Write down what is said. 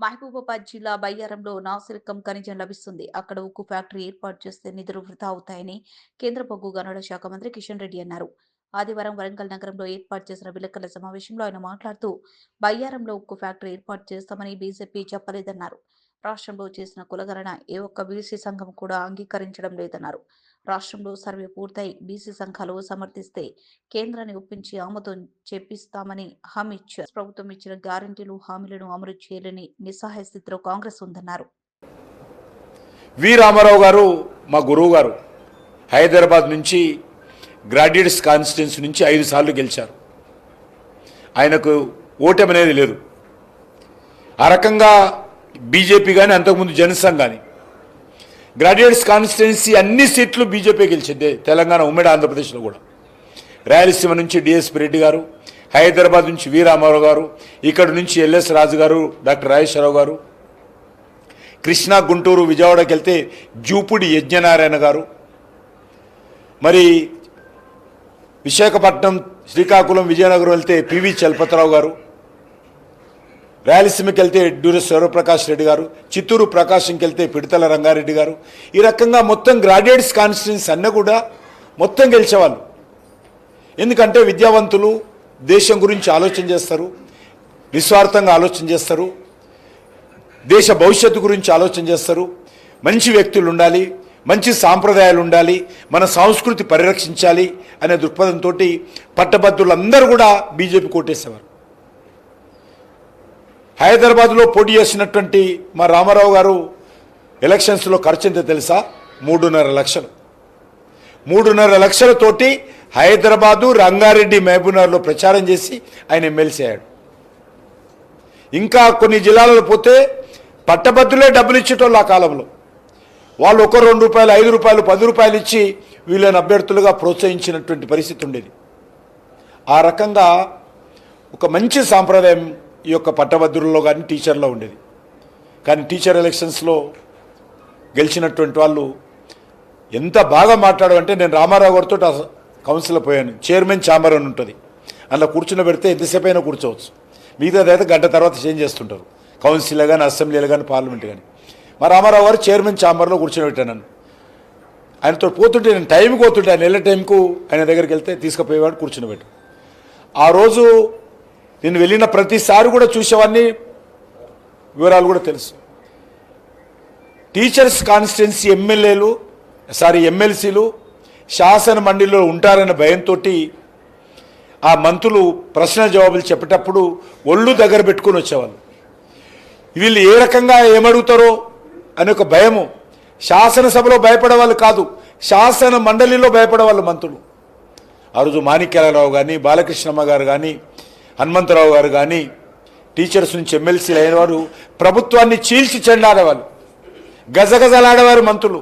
మహబూబాబాద్ జిల్లా బయ్యారంలో నాసిరకం ఖనిజం లభిస్తుంది. అక్కడ ఉక్కు ఫ్యాక్టరీ ఏర్పాటు చేస్తే నిధులు వృధా అవుతాయని కేంద్ర బొగ్గు గనుల శాఖ మంత్రి కిషన్ రెడ్డి అన్నారు. ఆదివారం వరంగల్ నగరంలో ఏర్పాటు చేసిన విలేకరుల సమావేశంలో ఆయన మాట్లాడుతూ, బయ్యారంలో ఉక్కు ఫ్యాక్టరీ ఏర్పాటు చేస్తామని బీజేపీ చెప్పలేదన్నారు. రాష్ట్రంలో చేసిన కులగణన ఏ ఒక్క బీసీ సంఘం కూడా అంగీకరించడం లేదన్నారు. రాష్ట్రంలో సర్వే పూర్తయి బీసీ సంఘాలు సమర్థిస్తే కేంద్రాన్ని ఒప్పించి ఆమోదం చేపిస్తామని హామీ ఇచ్చారు. ప్రభుత్వం ఇచ్చిన గ్యారంటీలు, హామీలను అమలు చేయలేని నిస్సహాయ స్థితిలో కాంగ్రెస్ ఉందన్నారు. వి రామారావు గారు మా గురువు గారు. హైదరాబాద్ నుంచి గ్రాడ్యుయేట్స్ కాన్స్టిట్యున్సీ నుంచి 5 సార్లు గెలిచారు. ఆయనకు ఓటమి అనేది లేదు. ఆ రకంగా బీజేపీ కానీ అంతకుముందు జనసంఘ్ కానీ గ్రాడ్యుయేట్స్ కాన్స్టిట్యున్సీ అన్ని సీట్లు బీజేపీ గెలిచింది. తెలంగాణ ఉమ్మడి ఆంధ్రప్రదేశ్లో కూడా. రాయలసీమ నుంచి డిఎస్పి రెడ్డి గారు, హైదరాబాద్ నుంచి వి రామారావు గారు, ఇక్కడ నుంచి ఎల్ఎస్ రాజు గారు, డాక్టర్ రాజేశ్వరరావు గారు, కృష్ణా గుంటూరు విజయవాడకి వెళ్తే జూపుడి యజ్ఞనారాయణ గారు, మరి విశాఖపట్నం శ్రీకాకుళం విజయనగరం వెళ్తే పివి చలపతిరావు గారు, రాయలసీమకి వెళ్తే ఎడ్డూరి శివప్రకాష్ రెడ్డి గారు, చిత్తూరు ప్రకాశంకి వెళ్తే పిడతల రంగారెడ్డి గారు. ఈ రకంగా మొత్తం గ్రాడ్యుయేట్స్ కాన్స్టిట్యున్సీ అన్న కూడా మొత్తం గెలిచేవాళ్ళు. ఎందుకంటే విద్యావంతులు దేశం గురించి ఆలోచన చేస్తారు, నిస్వార్థంగా ఆలోచన చేస్తారు, దేశ భవిష్యత్తు గురించి ఆలోచన చేస్తారు. మంచి వ్యక్తులు ఉండాలి, మంచి సాంప్రదాయాలు ఉండాలి, మన సంస్కృతి పరిరక్షించాలి అనే దృక్పథంతో పట్టభద్రులందరూ కూడా బీజేపీ కోటేసేవారు. హైదరాబాద్లో పోటీ చేసినటువంటి మా రామారావు గారు ఎలక్షన్స్లో ఖర్చు ఎంత తెలుసా? 3.5 లక్షలు. 3.5 లక్షలతోటి హైదరాబాదు, రంగారెడ్డి, మహబూబ్నగర్లో ప్రచారం చేసి ఆయన ఎమ్మెల్సీ అయ్యాడు. ఇంకా కొన్ని జిల్లాలలో పోతే పట్టభద్రులే డబ్బులు ఇచ్చేటోళ్ళు ఆ కాలంలో. వాళ్ళు 1, 2 రూపాయలు, 5 రూపాయలు, 10 రూపాయలు ఇచ్చి వీళ్ళని అభ్యర్థులుగా ప్రోత్సహించినటువంటి పరిస్థితి ఉండేది. ఆ రకంగా ఒక మంచి సాంప్రదాయం ఈ యొక్క పట్టభద్రుల్లో కానీ టీచర్లో ఉండేది. కానీ టీచర్ ఎలక్షన్స్లో గెలిచినటువంటి వాళ్ళు ఎంత బాగా మాట్లాడమంటే, నేను రామారావు గారితో కౌన్సిల్లో పోయాను. చైర్మన్ ఛాంబర్ అని ఉంటుంది, అందులో కూర్చుని పెడితే ఎంతసేపు అయినా కూర్చోవచ్చు. మిగతాదైతే గంట తర్వాత చేంజ్ చేస్తుంటారు, కౌన్సిల్లో కానీ, అసెంబ్లీలో కానీ, పార్లమెంట్ కానీ. మా రామారావు గారు చైర్మన్ ఛాంబర్లో కూర్చొని పెట్టాను. నన్ను ఆయనతో పోతుంటే, నేను టైంకి పోతుంటే, ఆయన వెళ్ళే టైంకు ఆయన దగ్గరికి వెళ్తే తీసుకుపోయేవాడు, కూర్చుని పెట్టు. ఆ రోజు నేను వెళ్ళిన ప్రతిసారి కూడా చూసేవాడిని, వివరాలు కూడా తెలుసు. టీచర్స్ కాన్స్టిట్యున్సీ ఎమ్మెల్సీలు శాసన మండలిలో ఉంటారన్న భయంతో ఆ మంత్రులు ప్రశ్న జవాబులు చెప్పేటప్పుడు ఒళ్ళు దగ్గర పెట్టుకుని వచ్చేవాళ్ళు. వీళ్ళు ఏ రకంగా ఏమడుగుతారో అనే ఒక భయము. శాసనసభలో భయపడేవాళ్ళు కాదు, శాసన మండలిలో భయపడేవాళ్ళు మంత్రులు. ఆ రోజు మాణిక్యాలరావు కానీ, బాలకృష్ణమ్మ గారు కానీ, హనుమంతరావు గారు కానీ టీచర్స్ నుంచి ఎమ్మెల్సీలు అయిన వారు ప్రభుత్వాన్ని చీల్చి చెండాడేవాళ్ళు, గజగజలాడేవారు మంత్రులు.